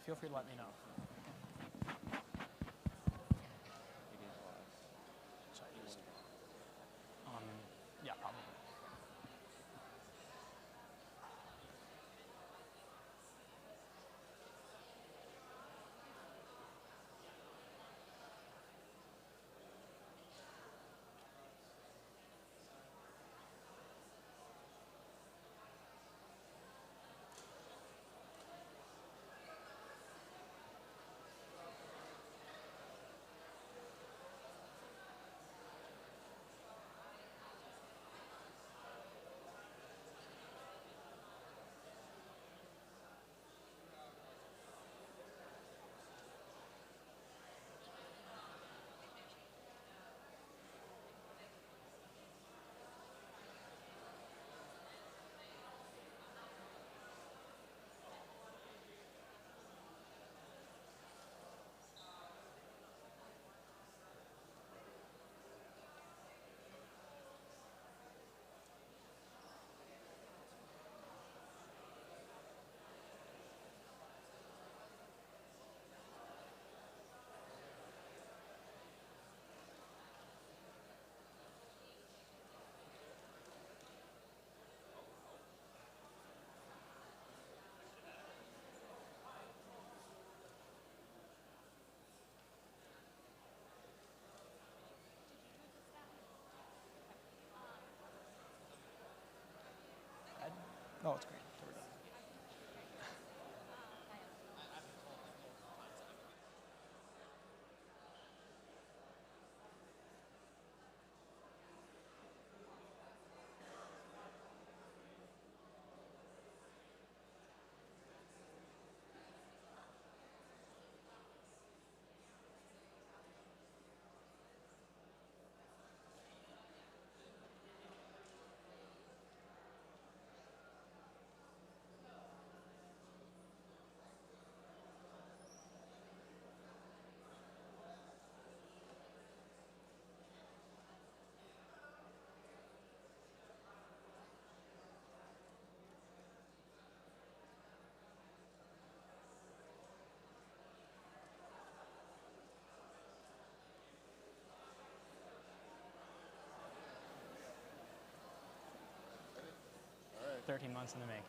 feel free to let me know. Should I use yeah, probably. Oh, it's great. There we go. All right. 13 months in the making.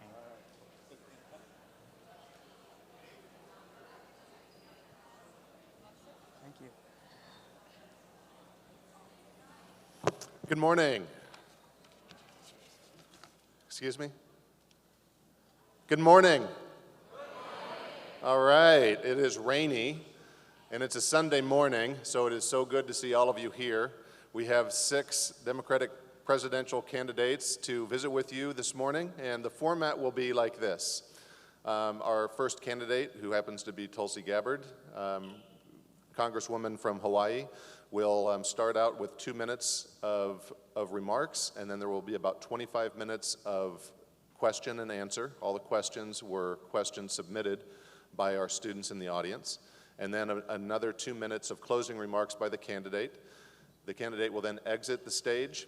Thank you. Good morning. Excuse me? Good morning. All right, it is rainy, and it's a Sunday morning, so it is so good to see all of you here. We have 6 Democratic presidential candidates to visit with you this morning, and the format will be like this. Our first candidate, who happens to be Tulsi Gabbard, Congresswoman from Hawaii, will start out with 2 minutes of remarks, and then there will be about 25 minutes of question and answer. All the questions were questions submitted by our students in the audience. And then another 2 minutes of closing remarks by the candidate. The candidate will then exit the stage,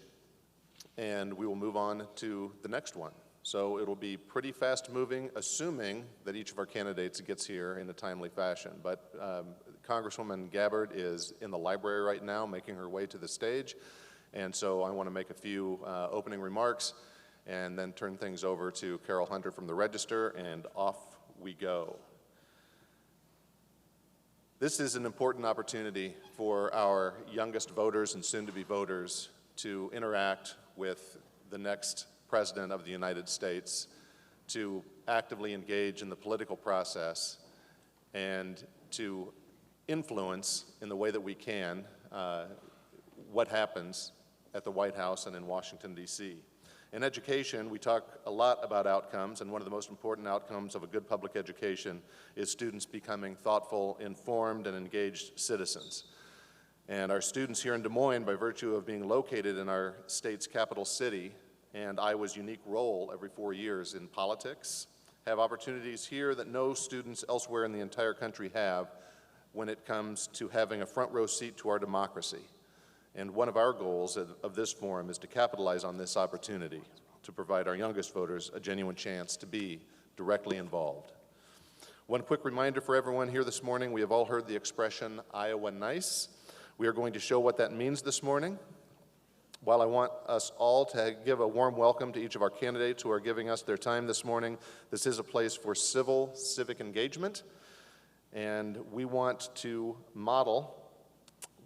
and we will move on to the next one. So it'll be pretty fast moving, assuming that each of our candidates gets here in a timely fashion. But Congresswoman Gabbard is in the library right now, making her way to the stage. And so I want to make a few opening remarks and then turn things over to Carol Hunter from the Register, and off we go. This is an important opportunity for our youngest voters and soon-to-be voters to interact with the next President of the United States, to actively engage in the political process, and to influence in the way that we can what happens at the White House and in Washington, D.C. In education, we talk a lot about outcomes, and one of the most important outcomes of a good public education is students becoming thoughtful, informed, and engaged citizens. And our students here in Des Moines, by virtue of being located in our state's capital city and Iowa's unique role every 4 years in politics, have opportunities here that no students elsewhere in the entire country have when it comes to having a front row seat to our democracy. And one of our goals of this forum is to capitalize on this opportunity to provide our youngest voters a genuine chance to be directly involved. One quick reminder for everyone here this morning, we have all heard the expression Iowa nice. We are going to show what that means this morning. While I want us all to give a warm welcome to each of our candidates who are giving us their time this morning, this is a place for civic engagement, and we want to model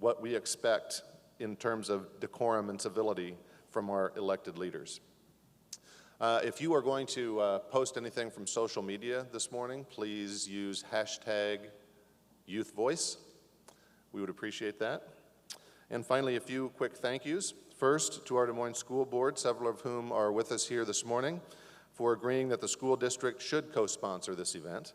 what we expect in terms of decorum and civility from our elected leaders. If you are going to post anything from social media this morning, please use hashtag YouthVoice. We would appreciate that. And finally, a few quick thank yous. First, to our Des Moines School Board, several of whom are with us here this morning, for agreeing that the school district should co-sponsor this event.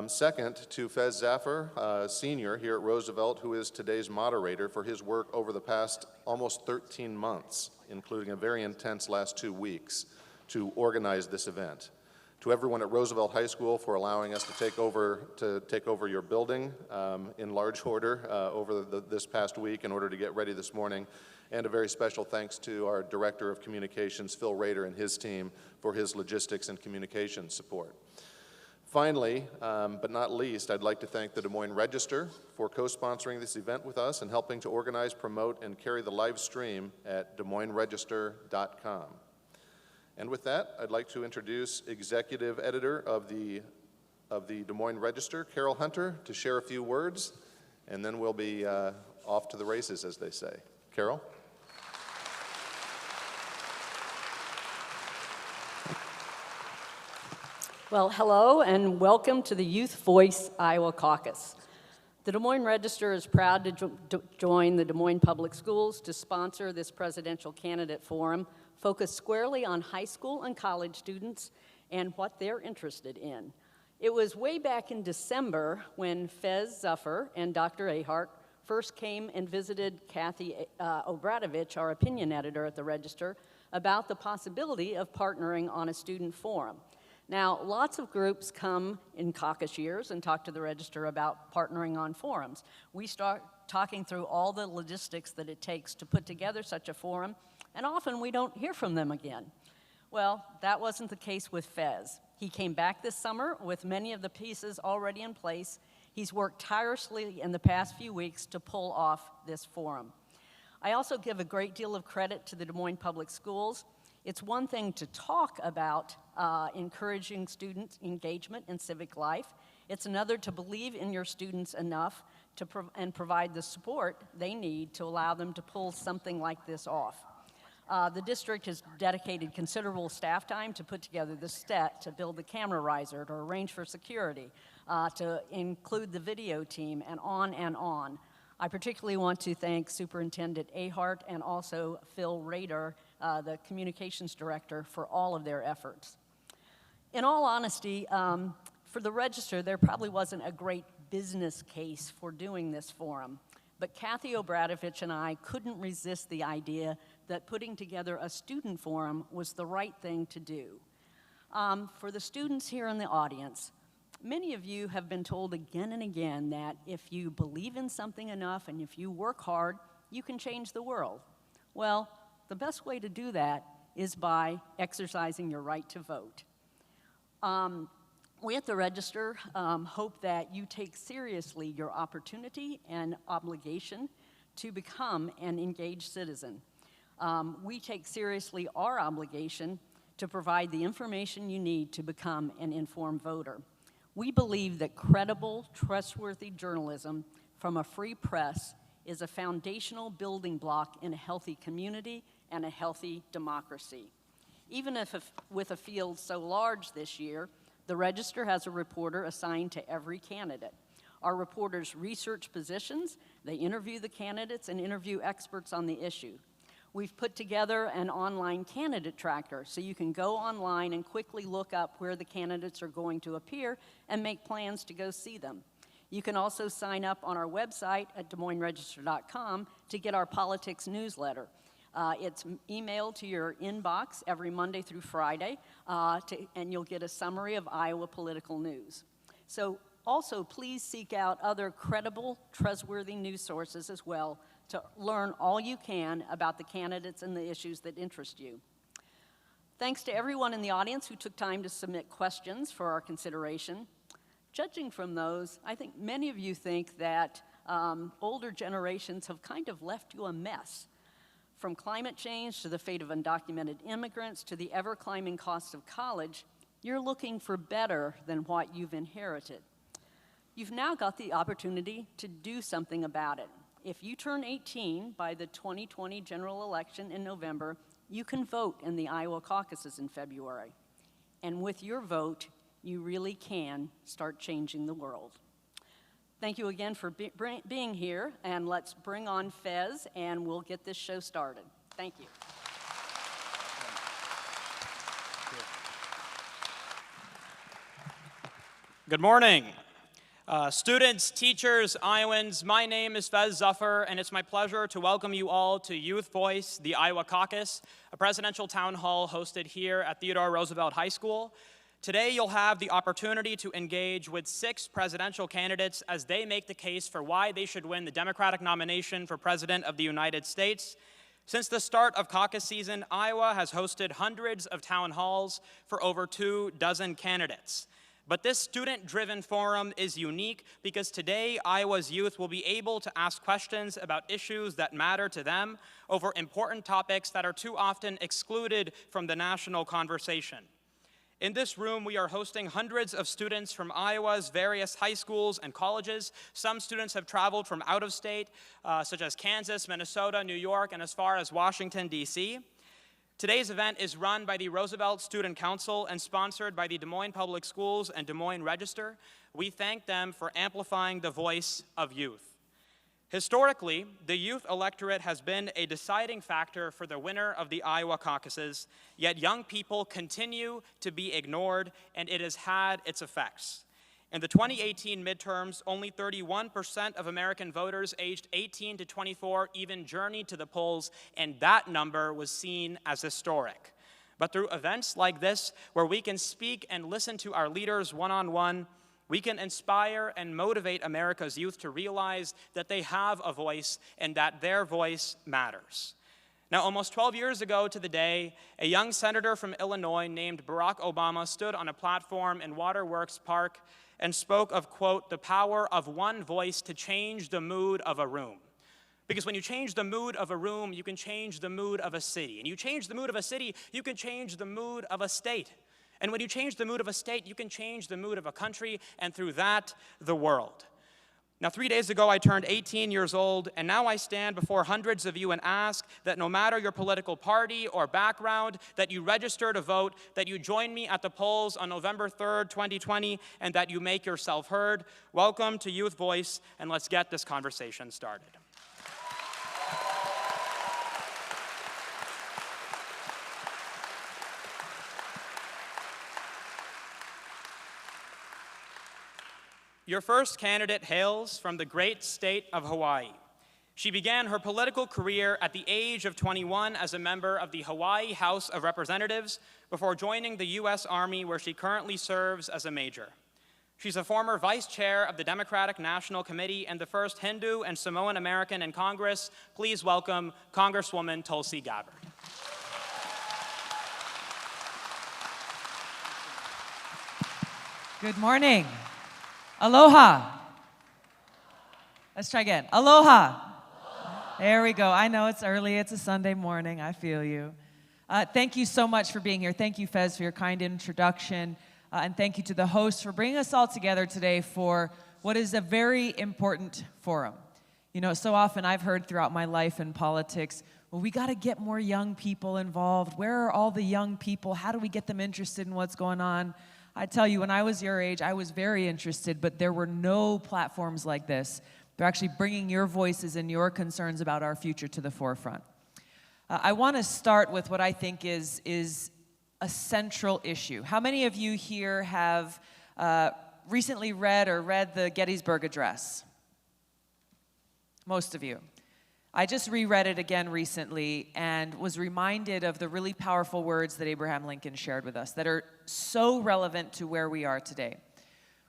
Second, to Fez Zaffer, senior here at Roosevelt, who is today's moderator, for his work over the past almost 13 months, including a very intense last 2 weeks, to organize this event. To everyone at Roosevelt High School for allowing us to take over your building in large order over this past week in order to get ready this morning. And a very special thanks to our Director of Communications, Phil Rader, and his team for his logistics and communications support. Finally, but not least, I'd like to thank the Des Moines Register for co-sponsoring this event with us and helping to organize, promote, and carry the live stream at DesMoinesRegister.com. And with that, I'd like to introduce Executive Editor of the Des Moines Register, Carol Hunter, to share a few words, and then we'll be off to the races, as they say. Carol? Well, hello and welcome to the Youth Voice Iowa Caucus. The Des Moines Register is proud to join the Des Moines Public Schools to sponsor this presidential candidate forum focused squarely on high school and college students and what they're interested in. It was way back in December when Fez Zuffer and Dr. Ahart first came and visited Kathy Obradovich, our opinion editor at the Register, about the possibility of partnering on a student forum. Now, lots of groups come in caucus years and talk to the Register about partnering on forums. We start talking through all the logistics that it takes to put together such a forum, and often we don't hear from them again. Well, that wasn't the case with Fez. He came back this summer with many of the pieces already in place. He's worked tirelessly in the past few weeks to pull off this forum. I also give a great deal of credit to the Des Moines Public Schools. It's one thing to talk about encouraging student engagement in civic life. It's another to believe in your students enough and provide the support they need to allow them to pull something like this off. The district has dedicated considerable staff time to put together the set, to build the camera riser, to arrange for security, to include the video team, and on and on. I particularly want to thank Superintendent Ahart and also Phil Rader, the communications director, for all of their efforts. In all honesty, for the Register, there probably wasn't a great business case for doing this forum. But Kathy Obradovich and I couldn't resist the idea that putting together a student forum was the right thing to do. For the students here in the audience, many of you have been told again and again that if you believe in something enough and if you work hard, you can change the world. Well, the best way to do that is by exercising your right to vote. We at the Register hope that you take seriously your opportunity and obligation to become an engaged citizen. We take seriously our obligation to provide the information you need to become an informed voter. We believe that credible, trustworthy journalism from a free press is a foundational building block in a healthy community and a healthy democracy. Even if with a field so large this year, the Register has a reporter assigned to every candidate. Our reporters research positions, they interview the candidates, and interview experts on the issue. We've put together an online candidate tracker so you can go online and quickly look up where the candidates are going to appear and make plans to go see them. You can also sign up on our website at DesMoinesRegister.com to get our politics newsletter. It's emailed to your inbox every Monday through Friday, and you'll get a summary of Iowa political news. So also, please seek out other credible, trustworthy news sources as well to learn all you can about the candidates and the issues that interest you. Thanks to everyone in the audience who took time to submit questions for our consideration. Judging from those, I think many of you think that older generations have kind of left you a mess. From climate change to the fate of undocumented immigrants to the ever-climbing cost of college, you're looking for better than what you've inherited. You've now got the opportunity to do something about it. If you turn 18 by the 2020 general election in November, you can vote in the Iowa caucuses in February. And with your vote, you really can start changing the world. Thank you again for being here, and let's bring on Fez, and we'll get this show started. Thank you. Good morning. Students, teachers, Iowans, my name is Fez Zuffer, and it's my pleasure to welcome you all to Youth Voice, the Iowa Caucus, a presidential town hall hosted here at Theodore Roosevelt High School. Today, you'll have the opportunity to engage with 6 presidential candidates as they make the case for why they should win the Democratic nomination for President of the United States. Since the start of caucus season, Iowa has hosted hundreds of town halls for over 24 candidates. But this student-driven forum is unique because today, Iowa's youth will be able to ask questions about issues that matter to them over important topics that are too often excluded from the national conversation. In this room, we are hosting hundreds of students from Iowa's various high schools and colleges. Some students have traveled from out of state, such as Kansas, Minnesota, New York, and as far as Washington, D.C. Today's event is run by the Roosevelt Student Council and sponsored by the Des Moines Public Schools and Des Moines Register. We thank them for amplifying the voice of youth. Historically, the youth electorate has been a deciding factor for the winner of the Iowa caucuses, yet young people continue to be ignored, and it has had its effects. In the 2018 midterms, only 31% of American voters aged 18 to 24 even journeyed to the polls, and that number was seen as historic. But through events like this, where we can speak and listen to our leaders one-on-one, we can inspire and motivate America's youth to realize that they have a voice and that their voice matters. Now, almost 12 years ago to the day, a young senator from Illinois named Barack Obama stood on a platform in Waterworks Park and spoke of, quote, the power of one voice to change the mood of a room. Because when you change the mood of a room, you can change the mood of a city. And you change the mood of a city, you can change the mood of a state. And when you change the mood of a state, you can change the mood of a country, and through that, the world. Now, 3 days ago, I turned 18 years old, and now I stand before hundreds of you and ask that no matter your political party or background, that you register to vote, that you join me at the polls on November 3rd, 2020, and that you make yourself heard. Welcome to Youth Voice, and let's get this conversation started. Your first candidate hails from the great state of Hawaii. She began her political career at the age of 21 as a member of the Hawaii House of Representatives before joining the U.S. Army, where she currently serves as a major. She's a former vice chair of the Democratic National Committee and the first Hindu and Samoan American in Congress. Please welcome Congresswoman Tulsi Gabbard. Good morning. Aloha. Let's try again. Aloha. There we go. I know it's early. It's a Sunday morning. I feel you. Thank you so much for being here. Thank you, Fez, for your kind introduction. And thank you to the hosts for bringing us all together today for what is a very important forum. You know, so often I've heard throughout my life in politics, well, we got to get more young people involved. Where are all the young people? How do we get them interested in what's going on? I tell you, when I was your age, I was very interested, but there were no platforms like this. They're actually bringing your voices and your concerns about our future to the forefront. I want to start with what I think is a central issue. How many of you here have recently read the Gettysburg Address? Most of you. I just reread it again recently and was reminded of the really powerful words that Abraham Lincoln shared with us that are so relevant to where we are today,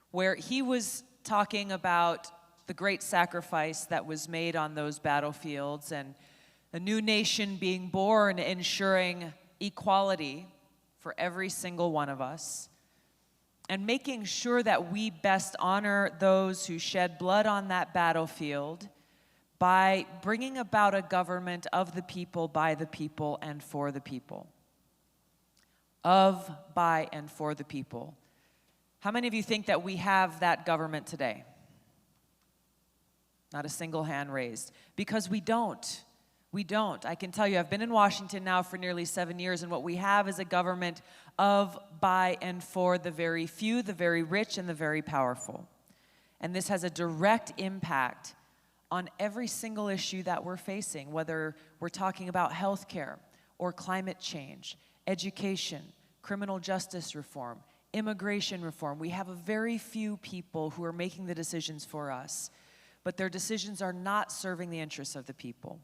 where he was talking about the great sacrifice that was made on those battlefields and a new nation being born, ensuring equality for every single one of us, and making sure that we best honor those who shed blood on that battlefield by bringing about a government of the people, by the people, and for the people. Of, by, and for the people. How many of you think that we have that government today? Not a single hand raised. Because we don't. We don't. I can tell you, I've been in Washington now for nearly 7 years, and what we have is a government of, by, and for the very few, the very rich, and the very powerful. And this has a direct impact on every single issue that we're facing, whether we're talking about healthcare or climate change, education, criminal justice reform, immigration reform. We have a very few people who are making the decisions for us, but their decisions are not serving the interests of the people.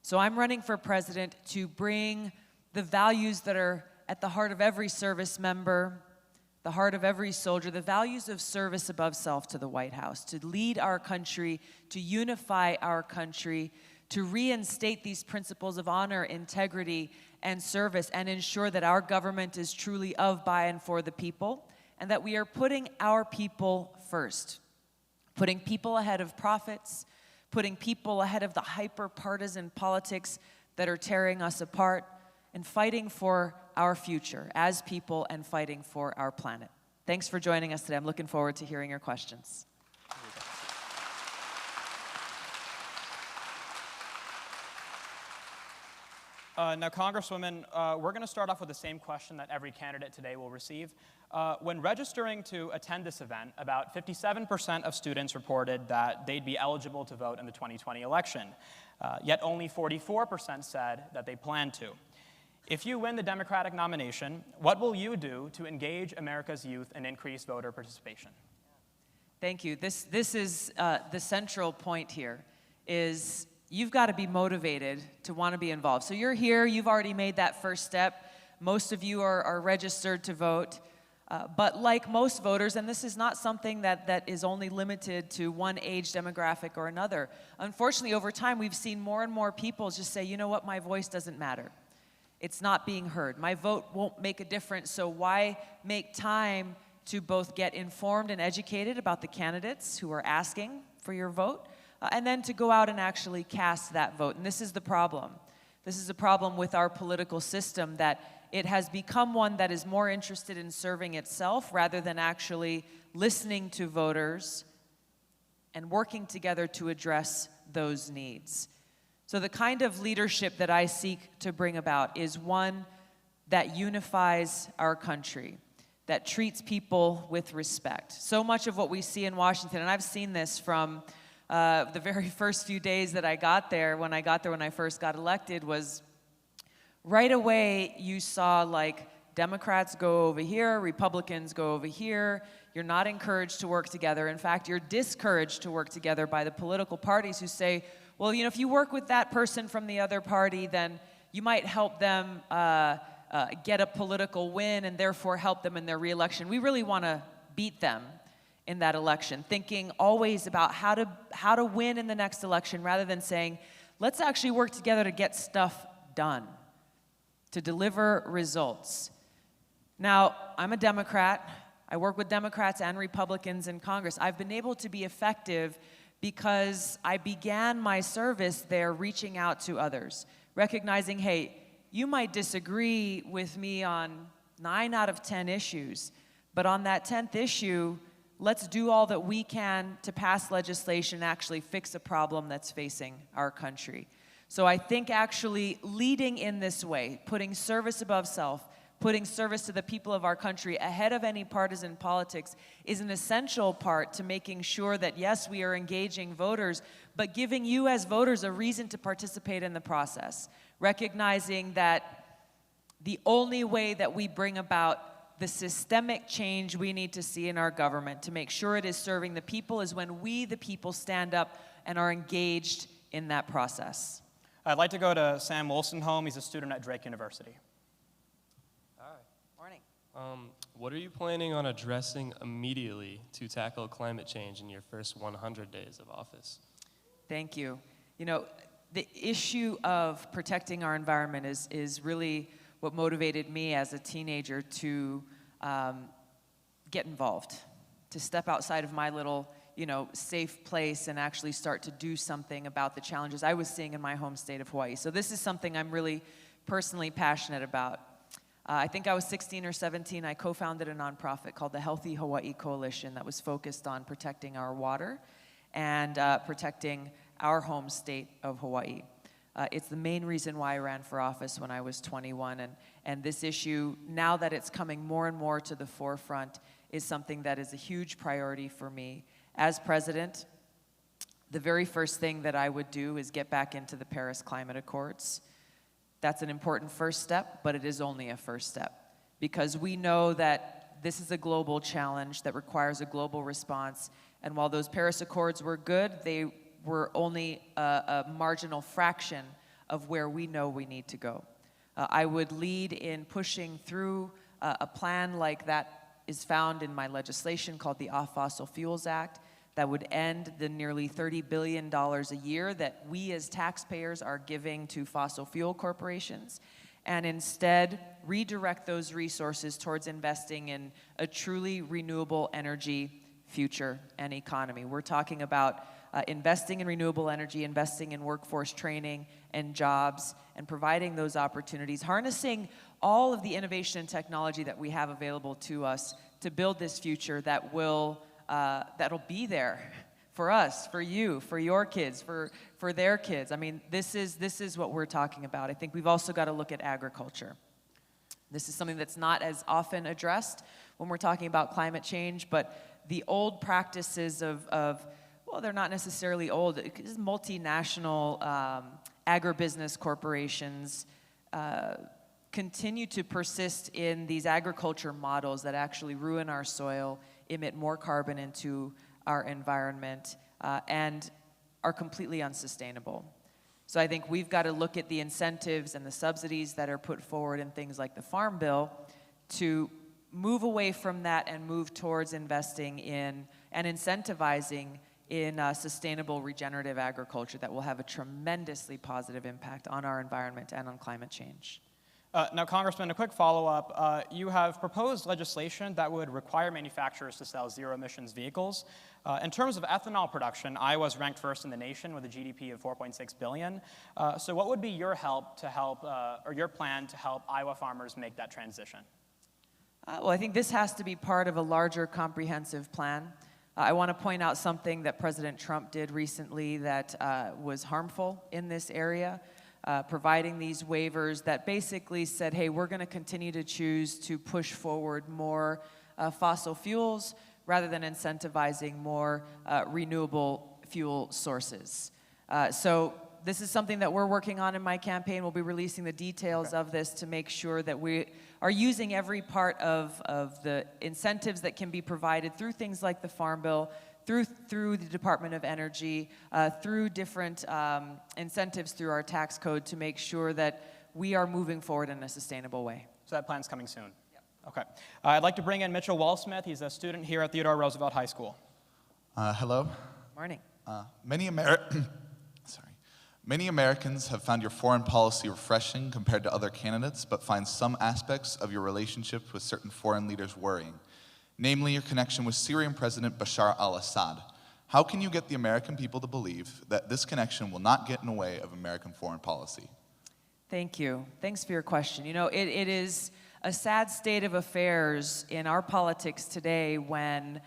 So I'm running for president to bring the values that are at the heart of every service member, the heart of every soldier, the values of service above self to the White House, to lead our country, to unify our country, to reinstate these principles of honor, integrity, and service, and ensure that our government is truly of, by, and for the people, and that we are putting our people first, putting people ahead of profits, putting people ahead of the hyper-partisan politics that are tearing us apart, and fighting for our future as people and fighting for our planet. Thanks for joining us today. I'm looking forward to hearing your questions. Now, Congresswoman, we're going to start off with the same question that every candidate today will receive. When registering to attend this event, about 57% of students reported that they'd be eligible to vote in the 2020 election, yet only 44% said that they plan to. If you win the Democratic nomination, what will you do to engage America's youth and increase voter participation? Thank you. This is the central point here, is you've got to be motivated to want to be involved. So you're here, you've already made that first step. Most of you are registered to vote. But like most voters, and this is not something that is only limited to one age demographic or another. Unfortunately, over time, we've seen more and more people just say, you know what, my voice doesn't matter. It's not being heard. My vote won't make a difference, so why make time to both get informed and educated about the candidates who are asking for your vote, and then to go out and actually cast that vote. And this is the problem. This is a problem with our political system, that it has become one that is more interested in serving itself rather than actually listening to voters and working together to address those needs. So the kind of leadership that I seek to bring about is one that unifies our country, that treats people with respect. So much of what we see in Washington, and I've seen this from the very first few days that I got there, when I first got elected, was right away you saw like Democrats go over here, Republicans go over here. You're not encouraged to work together. In fact, you're discouraged to work together by the political parties who say, well, you know, if you work with that person from the other party, then you might help them get a political win and therefore help them in their reelection. We really want to beat them in that election, thinking always about how to win in the next election rather than saying, let's actually work together to get stuff done, to deliver results. Now, I'm a Democrat. I work with Democrats and Republicans in Congress. I've been able to be effective because I began my service there reaching out to others, recognizing, hey, you might disagree with me on 9 out of 10 issues, but on that 10th issue, let's do all that we can to pass legislation and actually fix a problem that's facing our country. So I think actually leading in this way, putting service above self, putting service to the people of our country ahead of any partisan politics is an essential part to making sure that, yes, we are engaging voters, but giving you as voters a reason to participate in the process, recognizing that the only way that we bring about the systemic change we need to see in our government to make sure it is serving the people is when we, the people, stand up and are engaged in that process. I'd like to go to Sam Wolstenholme. He's a student at Drake University. What are you planning on addressing immediately to tackle climate change in your first 100 days of office? Thank you. You know, the issue of protecting our environment is really what motivated me as a teenager to get involved, to step outside of my little, safe place and actually start to do something about the challenges I was seeing in my home state of Hawaii. So this is something I'm really personally passionate about. I think I was 16 or 17. I co-founded a nonprofit called the Healthy Hawaii Coalition that was focused on protecting our water and protecting our home state of Hawaii. It's the main reason why I ran for office when I was 21. And this issue, now that it's coming more and more to the forefront, is something that is a huge priority for me. As president, the very first thing that I would do is get back into the Paris Climate Accords. That's an important first step, but it is only a first step, because we know that this is a global challenge that requires a global response. And while those Paris Accords were good, they were only a marginal fraction of where we know we need to go. I would lead in pushing through a plan like that is found in my legislation called the Off Fossil Fuels Act that would end the nearly $30 billion a year that we as taxpayers are giving to fossil fuel corporations, and instead redirect those resources towards investing in a truly renewable energy future and economy. We're talking about investing in renewable energy, investing in workforce training and jobs, and providing those opportunities, harnessing all of the innovation and technology that we have available to us to build this future that will that'll be there for us, for you, for your kids, for their kids. I mean, this is what we're talking about. I think we've also got to look at agriculture. This is something that's not as often addressed when we're talking about climate change, but the old practices of well, they're not necessarily old. It's multinational agribusiness corporations continue to persist in these agriculture models that actually ruin our soil, emit more carbon into our environment, and are completely unsustainable. So I think we've got to look at the incentives and the subsidies that are put forward in things like the Farm Bill to move away from that and move towards investing in and incentivizing in sustainable regenerative agriculture that will have a tremendously positive impact on our environment and on climate change. Now, Congressman, a quick follow-up. You have proposed legislation that would require manufacturers to sell zero-emissions vehicles. In terms of ethanol production, Iowa's ranked first in the nation with a GDP of $4.6 billion. So what would be your or your plan to help Iowa farmers make that transition? Well, I think this has to be part of a larger comprehensive plan. I want to point out something that President Trump did recently that was harmful in this area. Providing these waivers that basically said, hey, we're going to continue to choose to push forward more fossil fuels rather than incentivizing more renewable fuel sources. So this is something that we're working on in my campaign. We'll be releasing the details of this to make sure that we are using every part of the incentives that can be provided through things like the Farm Bill, through the Department of Energy, through different incentives through our tax code to make sure that we are moving forward in a sustainable way. So that plan's coming soon? Yep. Okay. I'd like to bring in Mitchell Wallsmith. He's a student here at Theodore Roosevelt High School. Hello. Morning. Many Americans have found your foreign policy refreshing compared to other candidates, but find some aspects of your relationship with certain foreign leaders worrying, namely your connection with Syrian President Bashar al-Assad. How can you get the American people to believe that this connection will not get in the way of American foreign policy? Thank you. Thanks for your question. You know, it is a sad state of affairs in our politics today when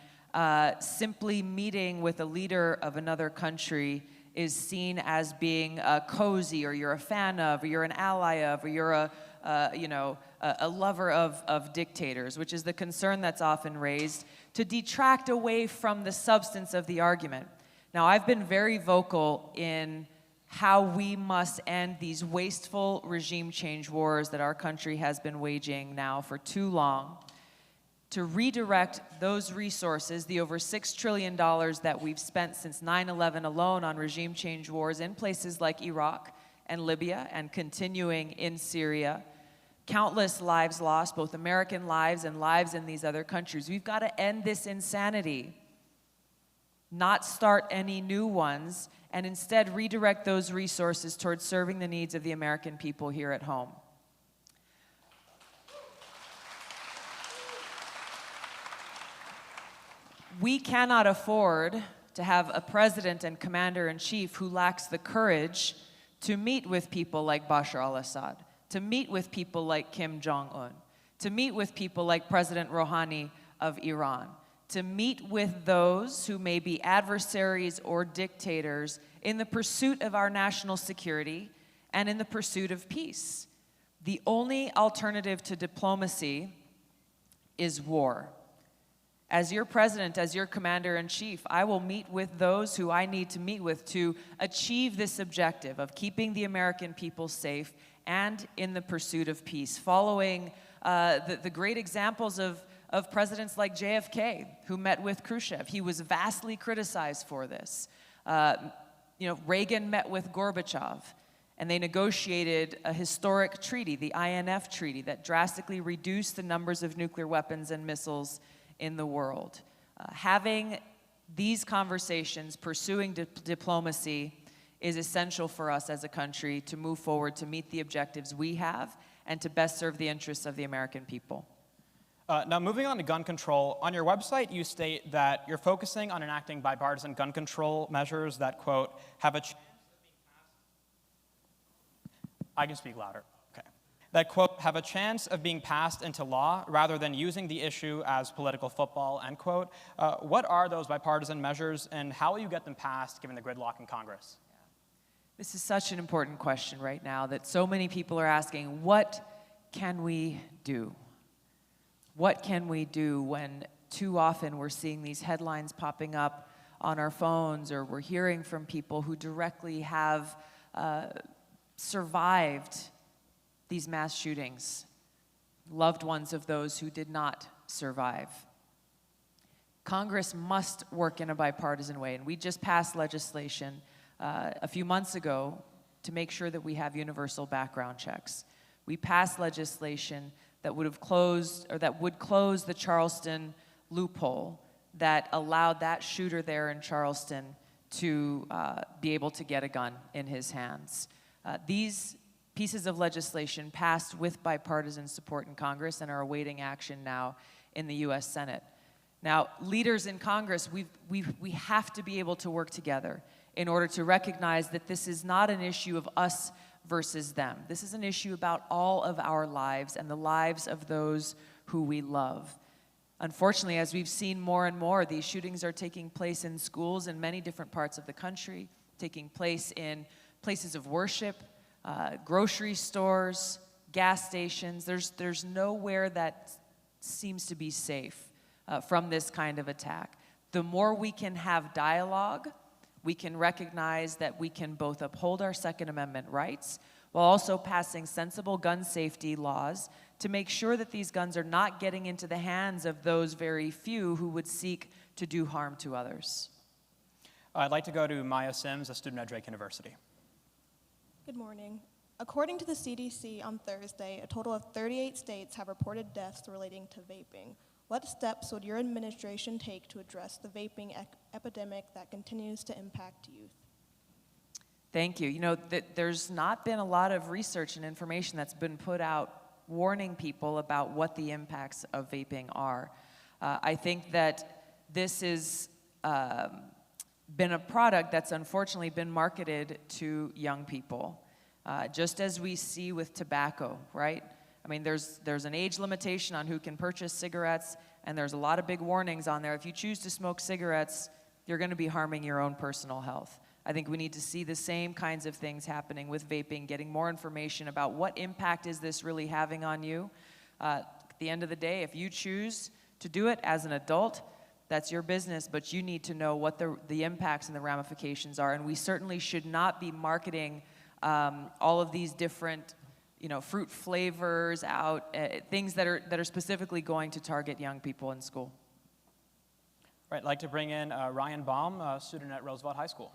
simply meeting with a leader of another country is seen as being cozy, or you're a fan of, or you're an ally of, or you're a lover of dictators, which is the concern that's often raised, to detract away from the substance of the argument. Now, I've been very vocal in how we must end these wasteful regime change wars that our country has been waging now for too long, to redirect those resources, the over $6 trillion that we've spent since 9/11 alone on regime change wars in places like Iraq and Libya and continuing in Syria. Countless lives lost, both American lives and lives in these other countries. We've got to end this insanity, not start any new ones, and instead redirect those resources towards serving the needs of the American people here at home. We cannot afford to have a president and commander-in-chief who lacks the courage to meet with people like Bashar al-Assad, to meet with people like Kim Jong-un, to meet with people like President Rouhani of Iran, to meet with those who may be adversaries or dictators in the pursuit of our national security and in the pursuit of peace. The only alternative to diplomacy is war. As your president, as your commander-in-chief, I will meet with those who I need to meet with to achieve this objective of keeping the American people safe and in the pursuit of peace, following the great examples of presidents like JFK, who met with Khrushchev. He was vastly criticized for this. Reagan met with Gorbachev, and they negotiated a historic treaty, the INF Treaty, that drastically reduced the numbers of nuclear weapons and missiles in the world. Having these conversations, pursuing diplomacy, is essential for us as a country to move forward, to meet the objectives we have, and to best serve the interests of the American people. Now, moving on to gun control, on your website you state that you're focusing on enacting bipartisan gun control measures that, quote, have a chance of being passed. I can speak louder. Okay. That, quote, have a chance of being passed into law rather than using the issue as political football, end quote. What are those bipartisan measures, and how will you get them passed given the gridlock in Congress? This is such an important question right now that so many people are asking, what can we do? What can we do when too often we're seeing these headlines popping up on our phones, or we're hearing from people who directly have survived these mass shootings, loved ones of those who did not survive? Congress must work in a bipartisan way, and we just passed legislation a few months ago to make sure that we have universal background checks. We passed legislation that would close the Charleston loophole that allowed that shooter there in Charleston to be able to get a gun in his hands. These pieces of legislation passed with bipartisan support in Congress and are awaiting action now in the U.S. Senate. Now, leaders in Congress, we have to be able to work together in order to recognize that this is not an issue of us versus them. This is an issue about all of our lives and the lives of those who we love. Unfortunately, as we've seen more and more, these shootings are taking place in schools in many different parts of the country, taking place in places of worship, grocery stores, gas stations. There's nowhere that seems to be safe from this kind of attack. The more we can have dialogue, we can recognize that we can both uphold our Second Amendment rights while also passing sensible gun safety laws to make sure that these guns are not getting into the hands of those very few who would seek to do harm to others. I'd like to go to Maya Sims, a student at Drake University. Good morning. According to the CDC on Thursday, a total of 38 states have reported deaths relating to vaping. What steps would your administration take to address the vaping epidemic that continues to impact youth? Thank you. You know, there's not been a lot of research and information that's been put out warning people about what the impacts of vaping are. I think that this has been a product that's unfortunately been marketed to young people, just as we see with tobacco, right? I mean, there's an age limitation on who can purchase cigarettes, and there's a lot of big warnings on there. If you choose to smoke cigarettes, you're going to be harming your own personal health. I think we need to see the same kinds of things happening with vaping, getting more information about what impact is this really having on you. At the end of the day, if you choose to do it as an adult, that's your business, but you need to know what the impacts and the ramifications are. And we certainly should not be marketing all of these different fruit flavors out, things that are specifically going to target young people in school. Right, I'd like to bring in Ryan Baum, a student at Roosevelt High School.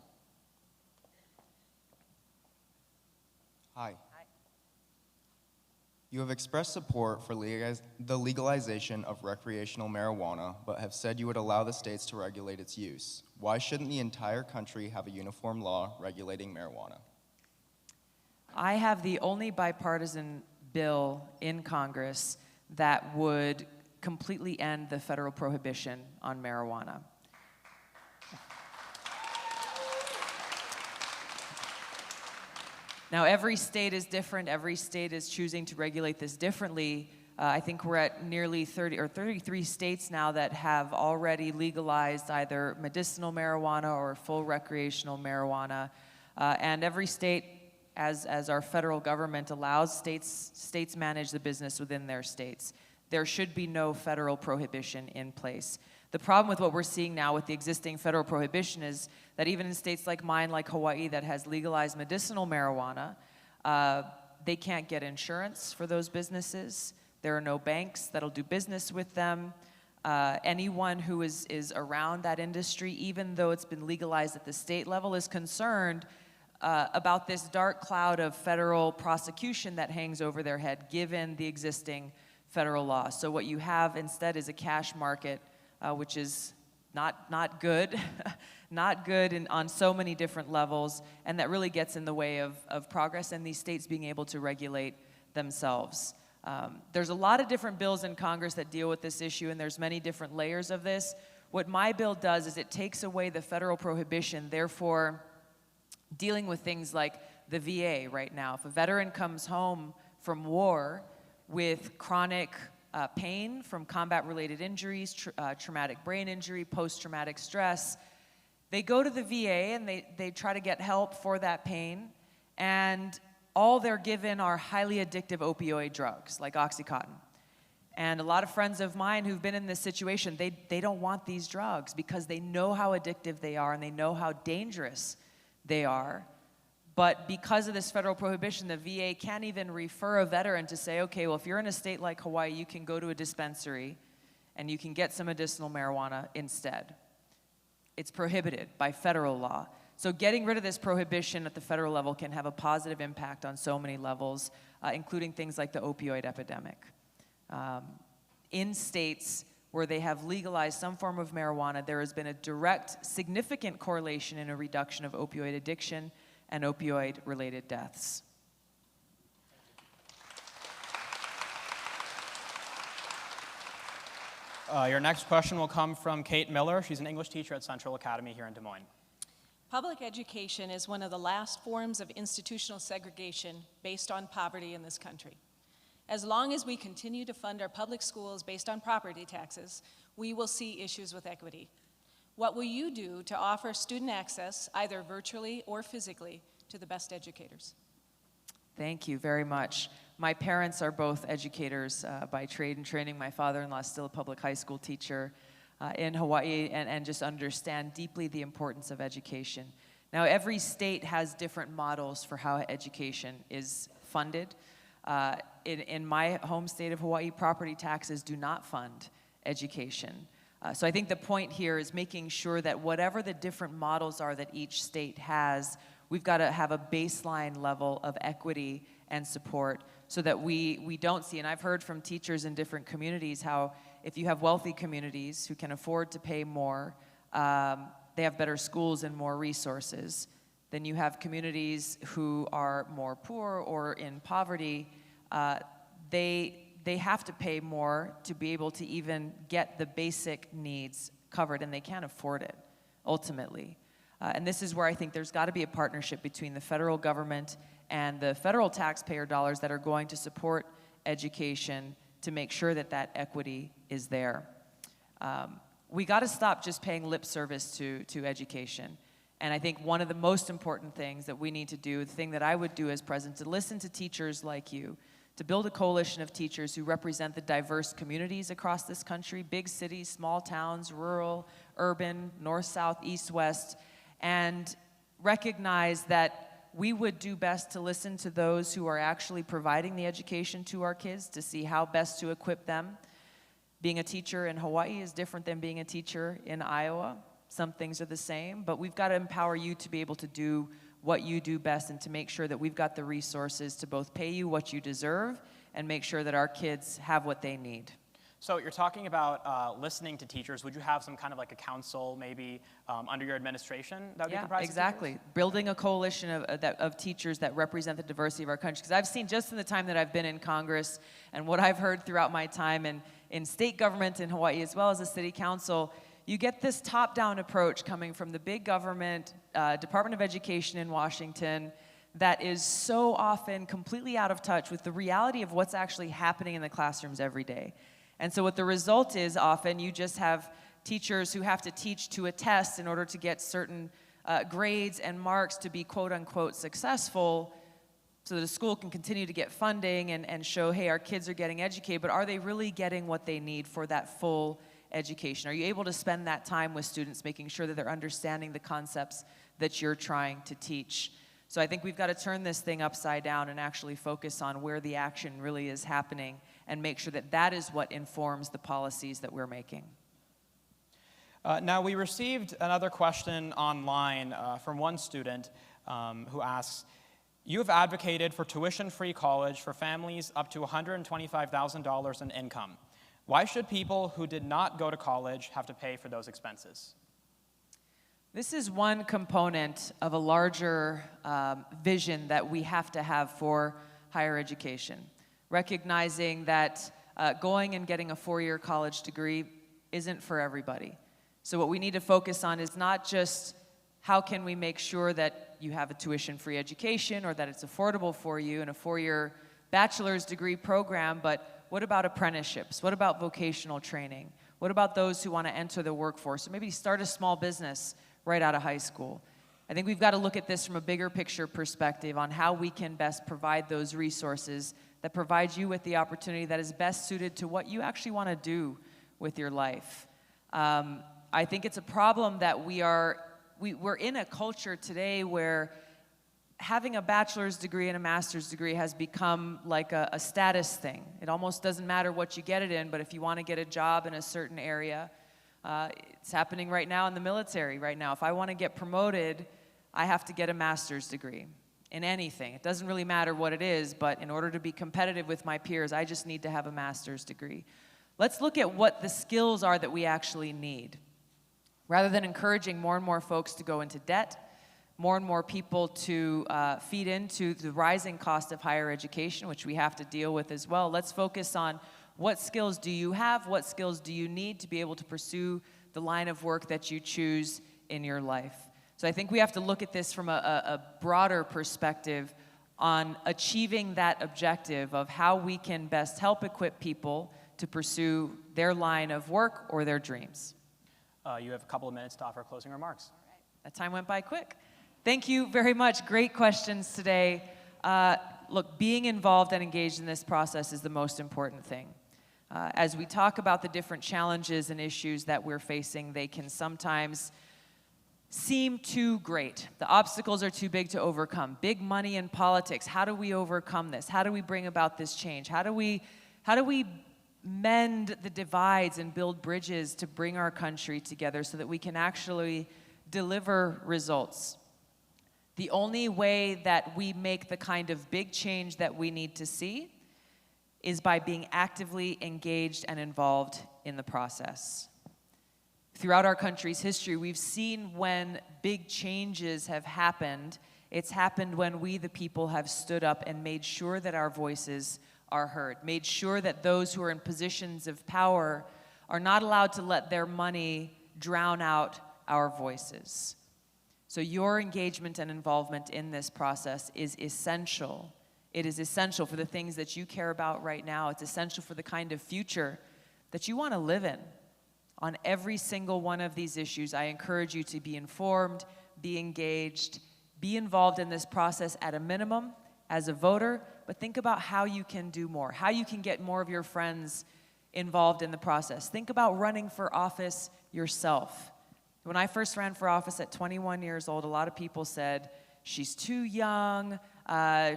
Hi. You have expressed support for the legalization of recreational marijuana, but have said you would allow the states to regulate its use. Why shouldn't the entire country have a uniform law regulating marijuana? I have the only bipartisan bill in Congress that would completely end the federal prohibition on marijuana. Now, every state is different. Every state is choosing to regulate this differently. I think we're at nearly 30 or 33 states now that have already legalized either medicinal marijuana or full recreational marijuana. And every state, as our federal government allows, states manage the business within their states. There should be no federal prohibition in place. The problem with what we're seeing now with the existing federal prohibition is that even in states like mine, like Hawaii, that has legalized medicinal marijuana, they can't get insurance for those businesses. There are no banks that'll do business with them. Anyone who is around that industry, even though it's been legalized at the state level, is concerned about this dark cloud of federal prosecution that hangs over their head, given the existing federal law. So what you have instead is a cash market, which is not good, not good on so many different levels, and that really gets in the way of progress and these states being able to regulate themselves. There's a lot of different bills in Congress that deal with this issue, and there's many different layers of this. What my bill does is it takes away the federal prohibition, therefore dealing with things like the VA right now. If a veteran comes home from war with chronic pain from combat-related injuries, traumatic brain injury, post-traumatic stress, they go to the VA and they try to get help for that pain, and all they're given are highly addictive opioid drugs like Oxycontin. And a lot of friends of mine who've been in this situation, they don't want these drugs because they know how addictive they are and they know how dangerous they are. But because of this federal prohibition, the VA can't even refer a veteran to say, okay, well, if you're in a state like Hawaii, you can go to a dispensary and you can get some medicinal marijuana instead. It's prohibited by federal law. So getting rid of this prohibition at the federal level can have a positive impact on so many levels, including things like the opioid epidemic. In states where they have legalized some form of marijuana, there has been a direct, significant correlation in a reduction of opioid addiction and opioid-related deaths. Your next question will come from Kate Miller. She's an English teacher at Central Academy here in Des Moines. Public education is one of the last forms of institutional segregation based on poverty in this country. As long as we continue to fund our public schools based on property taxes, we will see issues with equity. What will you do to offer student access, either virtually or physically, to the best educators? Thank you very much. My parents are both educators by trade and training. My father-in-law is still a public high school teacher in Hawaii and just understand deeply the importance of education. Now, every state has different models for how education is funded. In my home state of Hawaii, property taxes do not fund education. So I think the point here is making sure that whatever the different models are that each state has, we've got to have a baseline level of equity and support so that we don't see, and I've heard from teachers in different communities how if you have wealthy communities who can afford to pay more, they have better schools and more resources. Then you have communities who are more poor or in poverty, they have to pay more to be able to even get the basic needs covered, and they can't afford it, ultimately. And this is where I think there's got to be a partnership between the federal government and the federal taxpayer dollars that are going to support education to make sure that that equity is there. We got to stop just paying lip service to education. And I think one of the most important things that we need to do, the thing that I would do as president, to listen to teachers like you, to build a coalition of teachers who represent the diverse communities across this country, big cities, small towns, rural, urban, north, south, east, west, and recognize that we would do best to listen to those who are actually providing the education to our kids to see how best to equip them. Being a teacher in Hawaii is different than being a teacher in Iowa. Some things are the same, but we've got to empower you to be able to do what you do best and to make sure that we've got the resources to both pay you what you deserve and make sure that our kids have what they need. So you're talking about listening to teachers. Would you have some kind of like a council maybe under your administration that would be comprised exactly. of teachers? Building a coalition of teachers that represent the diversity of our country. Because I've seen just in the time that I've been in Congress and what I've heard throughout my time in state government in Hawaii as well as the city council, you get this top-down approach coming from the big government, Department of Education in Washington, that is so often completely out of touch with the reality of what's actually happening in the classrooms every day. And so what the result is, often you just have teachers who have to teach to a test in order to get certain grades and marks to be quote unquote successful, so that a school can continue to get funding and show, hey, our kids are getting educated, but are they really getting what they need for that full education? Are you able to spend that time with students, making sure that they're understanding the concepts that you're trying to teach? So I think we've got to turn this thing upside down and actually focus on where the action really is happening and make sure that that is what informs the policies that we're making. Now, we received another question online from one student who asks, you have advocated for tuition-free college for families up to $125,000 in income. Why should people who did not go to college have to pay for those expenses? This is one component of a larger vision that we have to have for higher education, recognizing that going and getting a four-year college degree isn't for everybody. So what we need to focus on is not just how can we make sure that you have a tuition-free education or that it's affordable for you in a four-year bachelor's degree program, but what about apprenticeships? What about vocational training? What about those who want to enter the workforce or maybe start a small business right out of high school? I think we've got to look at this from a bigger picture perspective on how we can best provide those resources that provide you with the opportunity that is best suited to what you actually want to do with your life. I think it's a problem that we're in a culture today where having a bachelor's degree and a master's degree has become like a status thing. It almost doesn't matter what you get it in, but if you want to get a job in a certain area, it's happening right now in the military right now. If I want to get promoted, I have to get a master's degree in anything. It doesn't really matter what it is, but in order to be competitive with my peers, I just need to have a master's degree. Let's look at what the skills are that we actually need. Rather than encouraging more and more folks to go into debt, more and more people to feed into the rising cost of higher education, which we have to deal with as well, let's focus on what skills do you have, what skills do you need to be able to pursue the line of work that you choose in your life. So I think we have to look at this from a broader perspective on achieving that objective of how we can best help equip people to pursue their line of work or their dreams. You have a couple of minutes to offer closing remarks. All right. That time went by quick. Thank you very much. Great questions today. Look, being involved and engaged in this process is the most important thing. As we talk about the different challenges and issues that we're facing, they can sometimes seem too great. The obstacles are too big to overcome. Big money in politics. How do we overcome this? How do we bring about this change? How do we mend the divides and build bridges to bring our country together so that we can actually deliver results? The only way that we make the kind of big change that we need to see is by being actively engaged and involved in the process. Throughout our country's history, we've seen when big changes have happened, it's happened when we, the people, have stood up and made sure that our voices are heard, made sure that those who are in positions of power are not allowed to let their money drown out our voices. So your engagement and involvement in this process is essential. It is essential for the things that you care about right now. It's essential for the kind of future that you want to live in. On every single one of these issues, I encourage you to be informed, be engaged, be involved in this process at a minimum as a voter, but think about how you can do more, how you can get more of your friends involved in the process. Think about running for office yourself. When I first ran for office at 21 years old, a lot of people said, she's too young,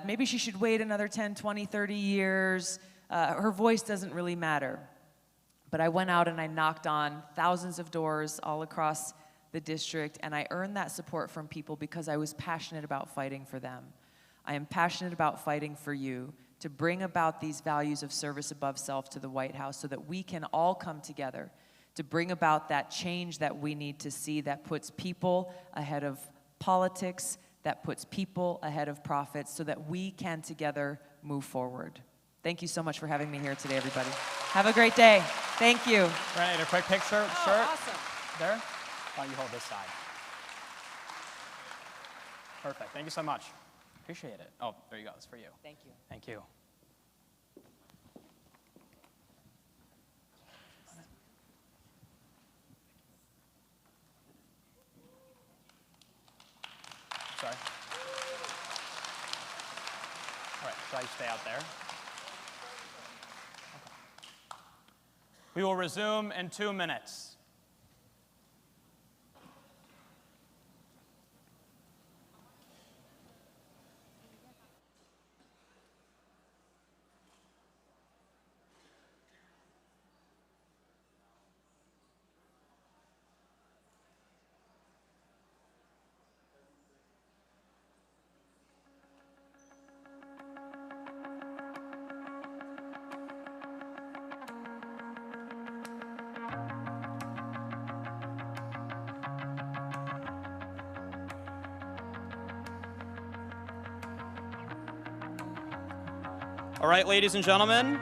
maybe she should wait another 10, 20, 30 years, her voice doesn't really matter. But I went out and I knocked on thousands of doors all across the district, and I earned that support from people because I was passionate about fighting for them. I am passionate about fighting for you to bring about these values of service above self to the White House so that we can all come together to bring about that change that we need to see that puts people ahead of politics, that puts people ahead of profits so that we can together move forward. Thank you so much for having me here today, everybody. Have a great day. Thank you. Right, a quick picture. Oh, shirt. awesome. There. Why don't you hold this side? Perfect. Thank you so much. Appreciate it. Oh, there you go. It's for you. Thank you. Thank you. Sorry. All right, should I stay out there? Okay. We will resume in 2 minutes. All right, ladies and gentlemen,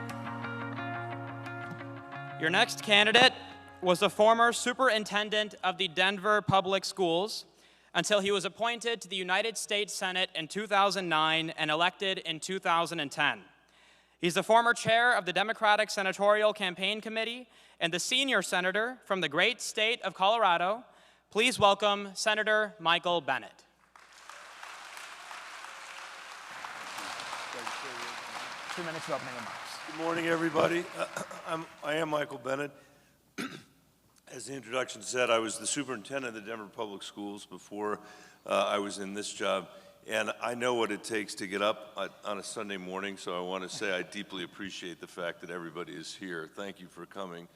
your next candidate was the former superintendent of the Denver Public Schools until he was appointed to the United States Senate in 2009 and elected in 2010. He's the former chair of the Democratic Senatorial Campaign Committee and the senior senator from the great state of Colorado. Please welcome Senator Michael Bennet. 2 minutes of opening remarks. Good morning, everybody. I am Michael Bennet. As the introduction said, I was the superintendent of the Denver Public Schools before I was in this job, and I know what it takes to get up on a Sunday morning, so I want to say I deeply appreciate the fact that everybody is here. Thank you for coming.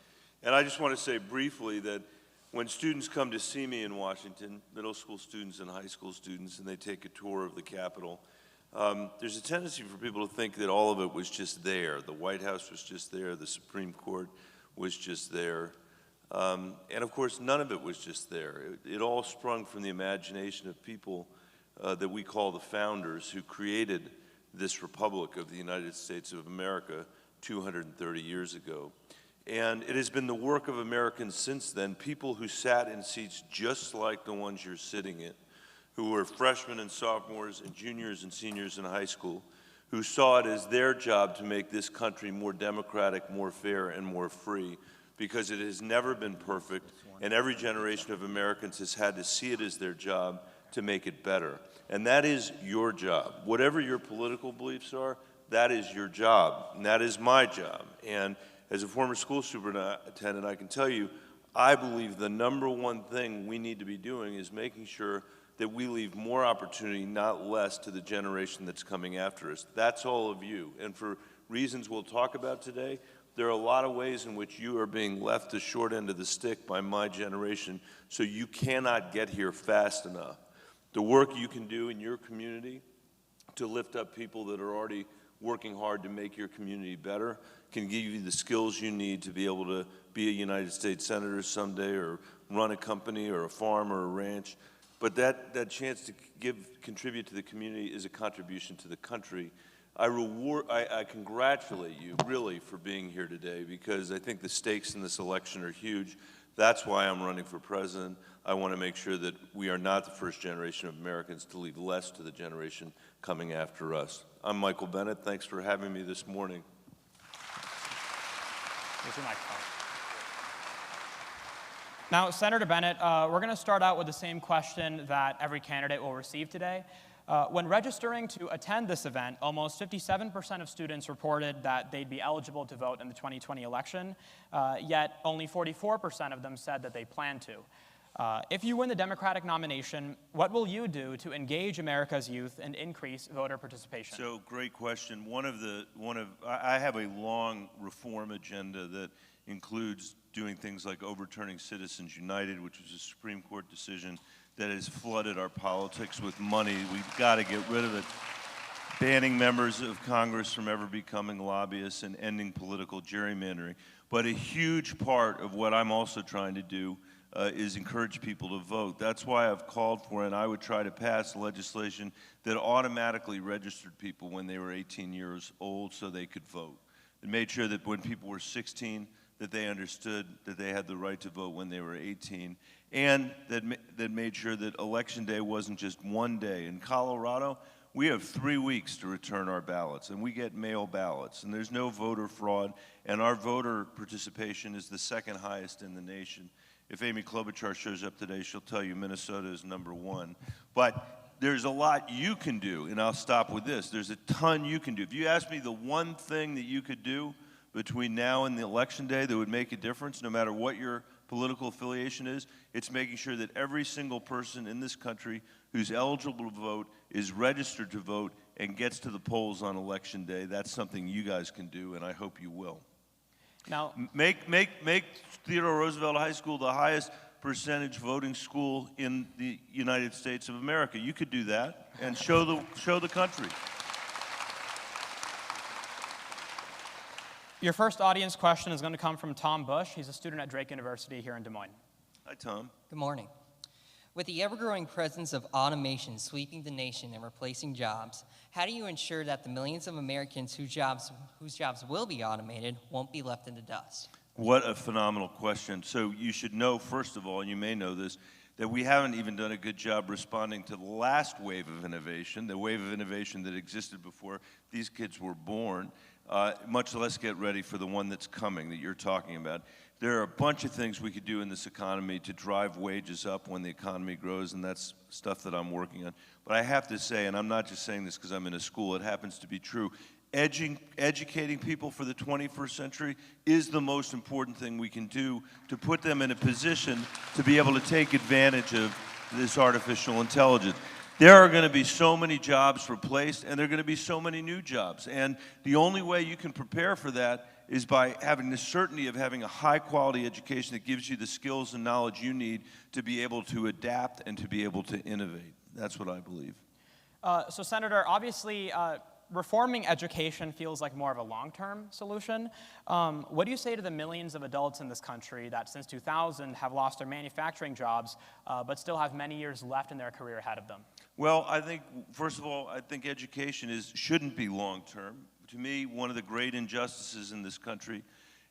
And I just want to say briefly that when students come to see me in Washington, middle school students and high school students, and they take a tour of the Capitol, there's a tendency for people to think that all of it was just there. The White House was just there. The Supreme Court was just there. And of course, none of it was just there. It all sprung from the imagination of people that we call the founders who created this Republic of the United States of America 230 years ago. And it has been the work of Americans since then, people who sat in seats just like the ones you're sitting in, who were freshmen and sophomores and juniors and seniors in high school, who saw it as their job to make this country more democratic, more fair, and more free, because it has never been perfect, and every generation of Americans has had to see it as their job to make it better. And that is your job. Whatever your political beliefs are, that is your job, and that is my job. And as a former school superintendent, I can tell you, I believe the number one thing we need to be doing is making sure that we leave more opportunity, not less, to the generation that's coming after us. That's all of you. And for reasons we'll talk about today, there are a lot of ways in which you are being left the short end of the stick by my generation, so you cannot get here fast enough. The work you can do in your community to lift up people that are already working hard to make your community better can give you the skills you need to be able to be a United States Senator someday, or run a company or a farm or a ranch. But that chance to contribute to the community is a contribution to the country. I congratulate you, really, for being here today, because I think the stakes in this election are huge. That's why I'm running for president. I want to make sure that we are not the first generation of Americans to leave less to the generation coming after us. I'm Michael Bennet. Thanks for having me this morning. Here's your microphone. Now, Senator Bennet, we're going to start out with the same question that every candidate will receive today. When registering to attend this event, almost 57% of students reported that they'd be eligible to vote in the 2020 election, yet only 44% of them said that they plan to. If you win the Democratic nomination, what will you do to engage America's youth and increase voter participation? So, great question. I have a long reform agenda that includes doing things like overturning Citizens United, which was a Supreme Court decision that has flooded our politics with money. We've got to get rid of it. Banning members of Congress from ever becoming lobbyists and ending political gerrymandering. But a huge part of what I'm also trying to do is encourage people to vote. That's why I've called for, and I would try to pass legislation that automatically registered people when they were 18 years old so they could vote. It made sure that when people were 16, that they understood that they had the right to vote when they were 18, and that made sure that Election Day wasn't just one day. In Colorado, we have 3 weeks to return our ballots, and we get mail ballots, and there's no voter fraud, and our voter participation is the second highest in the nation. If Amy Klobuchar shows up today, she'll tell you Minnesota is #1. But there's a lot you can do, and I'll stop with this. There's a ton you can do. If you ask me the one thing that you could do between now and the election day that would make a difference, no matter what your political affiliation is, it's making sure that every single person in this country who's eligible to vote is registered to vote and gets to the polls on election day. That's something you guys can do, and I hope you will. Now, make Theodore Roosevelt High School the highest percentage voting school in the United States of America. You could do that and show the country. your first audience question is going to come from Tom Bush. He's a student at Drake University here in Des Moines. Hi, Tom. Good morning. With the ever-growing presence of automation sweeping the nation and replacing jobs, how do you ensure that the millions of Americans whose jobs will be automated won't be left in the dust? What a phenomenal question. So you should know, first of all, and you may know this, that we haven't even done a good job responding to the last wave of innovation, the wave of innovation that existed before these kids were born, much less get ready for the one that's coming that you're talking about. There are a bunch of things we could do in this economy to drive wages up when the economy grows, and that's stuff that I'm working on. But I have to say, and I'm not just saying this because I'm in a school, it happens to be true, educating people for the 21st century is the most important thing we can do to put them in a position to be able to take advantage of this artificial intelligence. There are going to be so many jobs replaced, and there are going to be so many new jobs. And the only way you can prepare for that is by having the certainty of having a high-quality education that gives you the skills and knowledge you need to be able to adapt and to be able to innovate. That's what I believe. So, Senator, obviously, reforming education feels like more of a long-term solution. What do you say to the millions of adults in this country that since 2000 have lost their manufacturing jobs, but still have many years left in their career ahead of them? Well, I think, first of all, I think education shouldn't be long-term. To me, one of the great injustices in this country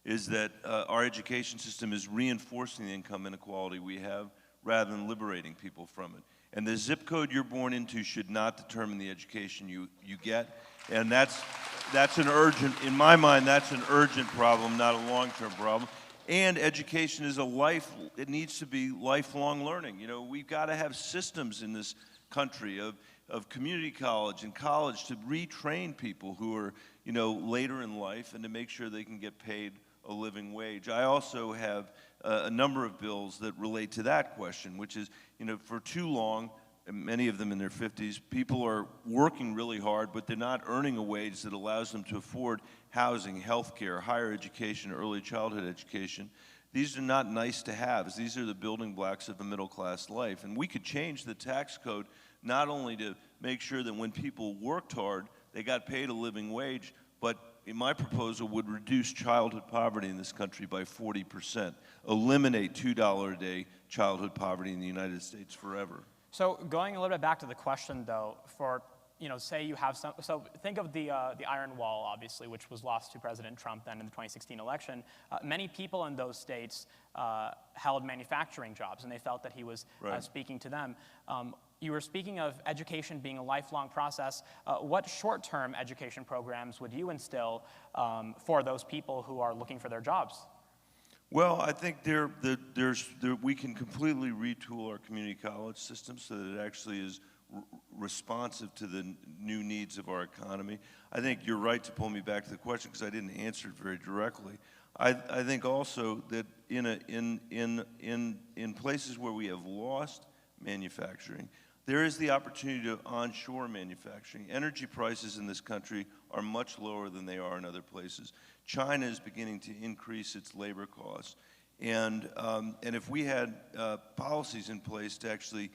is that our education system is reinforcing the income inequality we have rather than liberating people from it. And the zip code you're born into should not determine the education you get. And that's an urgent, in my mind, that's an urgent problem, not a long-term problem. And education is it needs to be lifelong learning. You know, we've got to have systems in this country of community college and college to retrain people who are, you know, later in life and to make sure they can get paid a living wage. I also have a number of bills that relate to that question, which is, you know, for too long, many of them in their 50s, people are working really hard, but they're not earning a wage that allows them to afford housing, health care, higher education, early childhood education. These are not nice to haves. These are the building blocks of a middle-class life. And we could change the tax code not only to make sure that when people worked hard, they got paid a living wage, but in my proposal would reduce childhood poverty in this country by 40%, eliminate $2 a day childhood poverty in the United States forever. So going a little bit back to the question, though, for, you know, say you have some, so think of the Iron Wall, obviously, which was lost to President Trump then in the 2016 election. Many people in those states held manufacturing jobs, and they felt that he was speaking to them. You were speaking of education being a lifelong process. What short-term education programs would you instill for those people who are looking for their jobs? Well, I think we can completely retool our community college system so that it actually is responsive to the new needs of our economy. I think you're right to pull me back to the question because I didn't answer it very directly. I think also that in places where we have lost manufacturing, there is the opportunity to onshore manufacturing. Energy prices in this country are much lower than they are in other places. China is beginning to increase its labor costs. And if we had policies in place to actually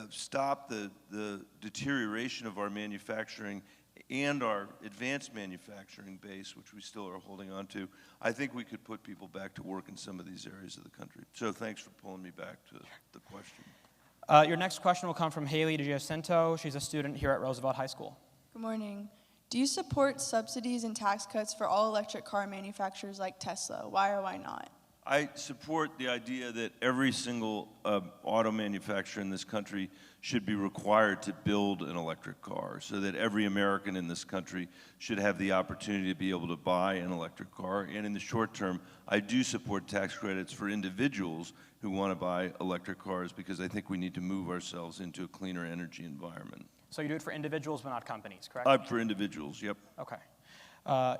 stop the deterioration of our manufacturing and our advanced manufacturing base, which we still are holding on to, I think we could put people back to work in some of these areas of the country. So thanks for pulling me back to the question. Your next question will come from Haley DiGiacinto. She's a student here at Roosevelt High School. Good morning. Do you support subsidies and tax cuts for all electric car manufacturers like Tesla? Why or why not? I support the idea that every single auto manufacturer in this country should be required to build an electric car, so that every American in this country should have the opportunity to be able to buy an electric car. And in the short term, I do support tax credits for individuals who want to buy electric cars, because I think we need to move ourselves into a cleaner energy environment. So you do it for individuals but not companies, correct? For individuals, yep. Okay.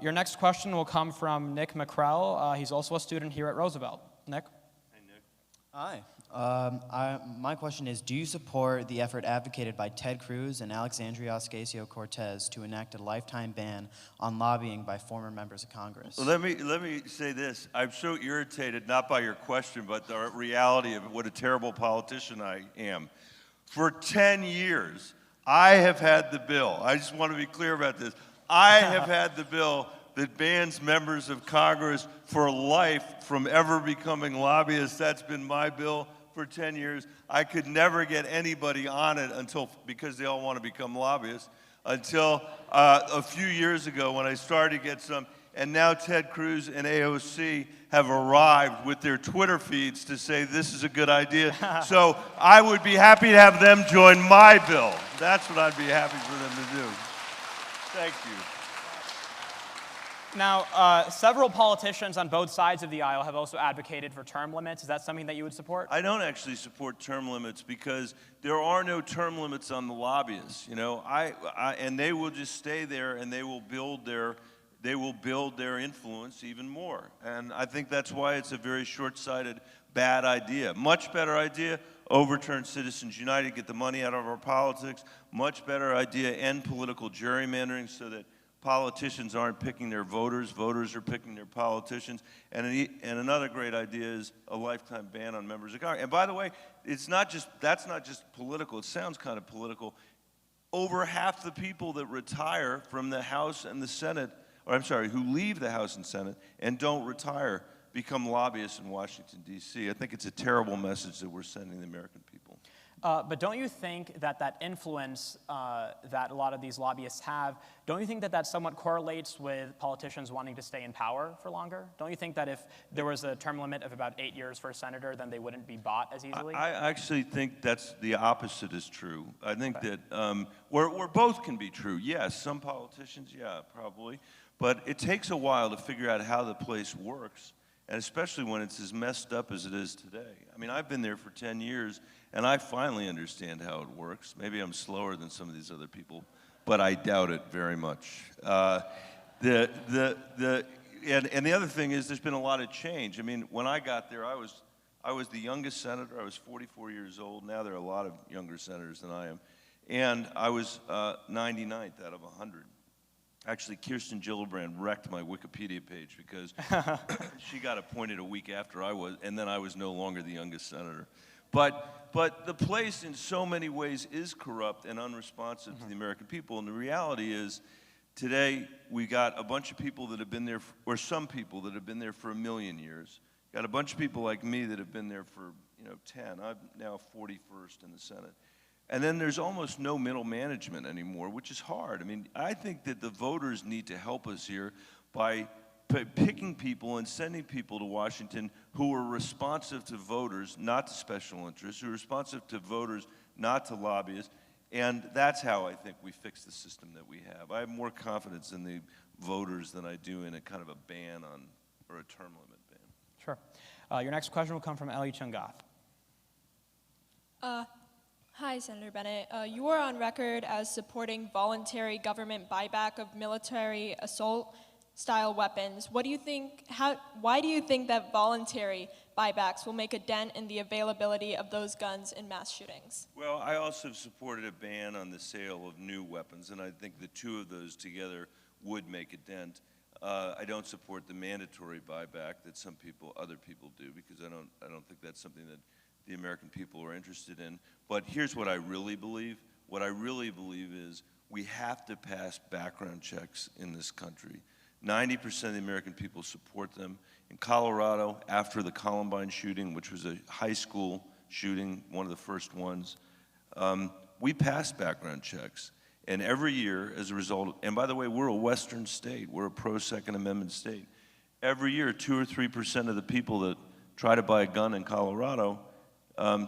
Your next question will come from Nick McCrell. He's also a student here at Roosevelt. Nick? Hey, Nick. Hi. My question is, do you support the effort advocated by Ted Cruz and Alexandria Ocasio-Cortez to enact a lifetime ban on lobbying by former members of Congress? Well, let me say this. I'm so irritated, not by your question, but the reality of what a terrible politician I am. For 10 years, I have had the bill. I just want to be clear about this. I have had the bill that bans members of Congress for life from ever becoming lobbyists. That's been my bill for 10 years. I could never get anybody on it because they all want to become lobbyists, until a few years ago when I started to get some. And now Ted Cruz and AOC have arrived with their Twitter feeds to say this is a good idea. So I would be happy to have them join my bill. That's what I'd be happy for them to do. Thank you. Now, several politicians on both sides of the aisle have also advocated for term limits. Is that something that you would support? I don't actually support term limits, because there are no term limits on the lobbyists. You know, and they will just stay there, and they will build their influence even more. And I think that's why it's a very short-sighted, bad idea. Much better idea: overturn Citizens United, get the money out of our politics. Much better idea: end political gerrymandering, so that politicians aren't picking their voters, voters are picking their politicians. And another great idea is a lifetime ban on members of Congress. And by the way, that's not just political. It sounds kind of political. Over half the people that retire from the House and the Senate, who leave the House and Senate and don't retire, become lobbyists in Washington, D.C. I think it's a terrible message that we're sending the American people. But don't you think that influence that a lot of these lobbyists have, don't you think that somewhat correlates with politicians wanting to stay in power for longer? Don't you think that if there was a term limit of about 8 years for a senator, then they wouldn't be bought as easily? I actually think that's the opposite is true. I think that where both can be true. Yes, some politicians, yeah, probably. But it takes a while to figure out how the place works, and especially when it's as messed up as it is today. I mean, I've been there for 10 years, and I finally understand how it works. Maybe I'm slower than some of these other people, but I doubt it very much. And the other thing is, there's been a lot of change. I mean, when I got there, I was the youngest senator. I was 44 years old. Now there are a lot of younger senators than I am. And I was 99th out of 100. Actually, Kirsten Gillibrand wrecked my Wikipedia page because she got appointed a week after I was, and then I was no longer the youngest senator. But the place in so many ways is corrupt and unresponsive to the American people. And the reality is, today we got a bunch of people that have been there, or some people that have been there for 1 million years. Got a bunch of people like me that have been there for 10. I'm now 41st in the Senate. And then there's almost no middle management anymore, which is hard. I mean, I think that the voters need to help us here by picking people and sending people to Washington who are responsive to voters, not to special interests, who are responsive to voters, not to lobbyists. And that's how I think we fix the system that we have. I have more confidence in the voters than I do in a kind of a ban on, or a term limit ban. Sure. Your next question will come from Ellie Chungath. Hi, Senator Bennet. You are on record as supporting voluntary government buyback of military assault-style weapons. Why do you think that voluntary buybacks will make a dent in the availability of those guns in mass shootings? Well, I also supported a ban on the sale of new weapons, and I think the two of those together would make a dent. I don't support the mandatory buyback that other people do, because I don't think that's something that the American people are interested in. But here's what I really believe. What I really believe is we have to pass background checks in this country. 90% of the American people support them. In Colorado, after the Columbine shooting, which was a high school shooting, one of the first ones, we passed background checks. And every year, as a result, and by the way, we're a Western state. We're a pro-Second Amendment state. Every year, 2 or 3% of the people that try to buy a gun in Colorado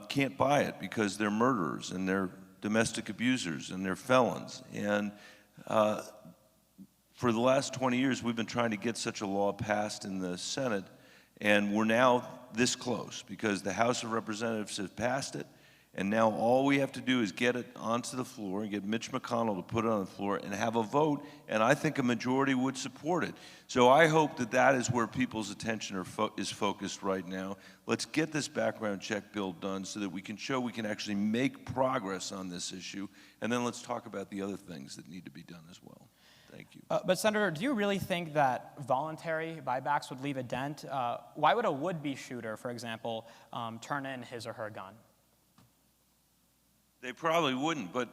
can't buy it because they're murderers and they're domestic abusers and they're felons. And for the last 20 years, we've been trying to get such a law passed in the Senate, and we're now this close because the House of Representatives has passed it, and now all we have to do is get it onto the floor and get Mitch McConnell to put it on the floor and have a vote, and I think a majority would support it. So I hope that that is where people's attention is focused right now. Let's get this background check bill done so that we can show we can actually make progress on this issue, and then let's talk about the other things that need to be done as well. Thank you. But Senator, do you really think that voluntary buybacks would leave a dent? Why would a would-be shooter, for example, turn in his or her gun? They probably wouldn't, but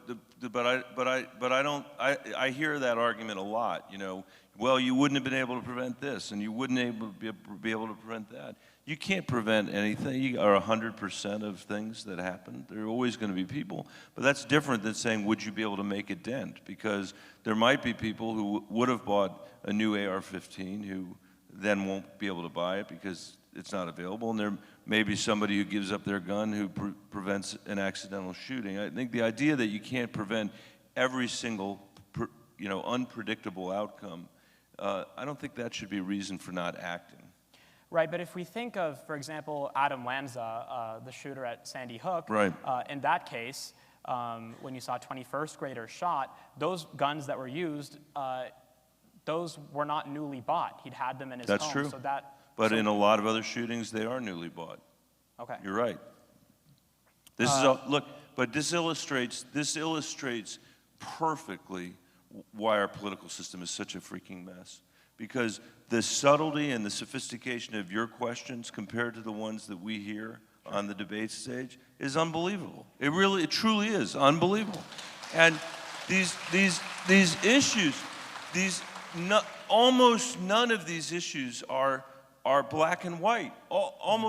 I hear that argument a lot. You know, well, you wouldn't have been able to prevent this, and you wouldn't be able to prevent that. You can't prevent anything, or 100% of things that happen. There are always going to be people, but that's different than saying, would you be able to make a dent? Because there might be people who would have bought a new AR-15 who then won't be able to buy it because it's not available, and there may be somebody who gives up their gun who prevents an accidental shooting. I think the idea that you can't prevent every single unpredictable outcome, I don't think that should be a reason for not acting. Right, but if we think of, for example, Adam Lanza, the shooter at Sandy Hook, right. In that case, when you saw 21st graders shot, those guns that were used, those were not newly bought. He'd had them in his home. That's true. So that, but in a lot of other shootings, they are newly bought. Okay. You're right. This is look, but this illustrates perfectly why our political system is such a freaking mess. Because the subtlety and the sophistication of your questions compared to the ones that we hear on the debate stage is unbelievable. It truly is unbelievable. And these issues, almost none of these issues are black and white. Almost